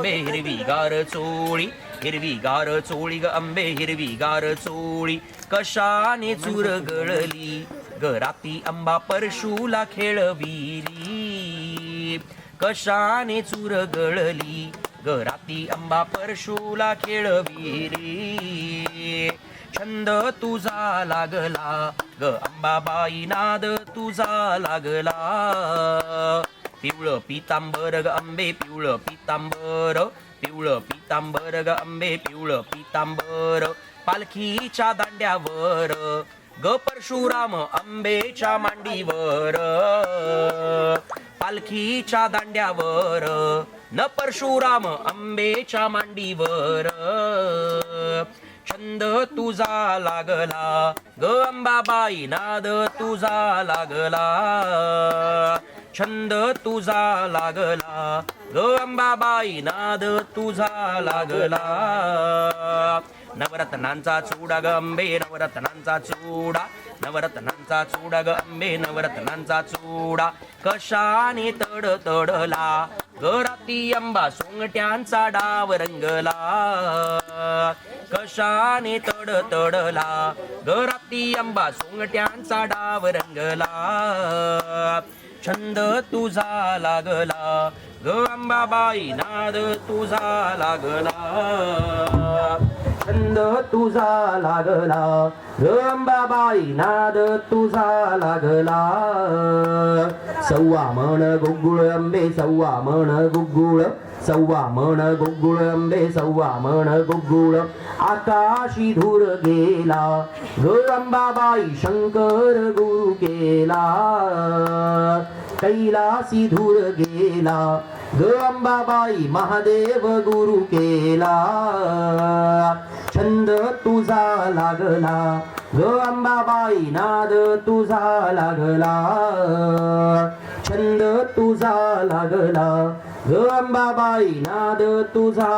अंबे हिरवीगार चोळी, हिरवीगार चोळी ग अंबे हिरवीगार चोळी. कशाने चूर गळली ग राती अंबा परशूला खेळविली. कशाने चूर गळली ग राती अंबा परशूला खेळविली. छंद तुझा लागला ग अंबाबाई नाद तुझा लागला. पिवळं पितांबर ग अंबे पिवळं पितांबर, पिवळं पितांबर ग अंबे पिवळं पितांबर. पालखीच्या दांड्यावर ग परशुराम अंबेच्या मांडीवर. पालखीच्या दांड्यावर न परशुराम अंबेच्या मांडीवर. छंद तुझा लागला ग अंबाबाई नाद तुझा लागला. छंद तुझा लागला ग अंबाबाई नाद तुझा लागला. नवरत्नांचा चूडा ग अंबे नवरत्नांचा चूडा, नवरत्नांचा चूडा ग अंबे नवरत्नांचा चूडा. कशाने तडतडला ग राती अंबा सोंगट्यांचा डाव रंगला. कशाने तडतडला ग राती अंबा सोंगट्यांचा डाव रंगला. छंद तुझा लागला ग अंबाबाई नाद तुझा लागला. छंद तुझा लागला ग अंबाबाई नाद तुझा लागला. सव्वा मन गुगुळ अंबे सव्वा मन गुगुळ, सव्वा मन गुगुळ अंबे सव्वा मन गुगुळ. आकाशी धूर गेला ग अंबाबाई शंकर गुरु केला. कैलासी धूर गेला ग अंबाबाई महादेव गुरु केला. छंद तुझा लागला ग अंबाबाई नाद तुझा लागला. छंद तुझा लागला ग अंबाबाई नाद तुझा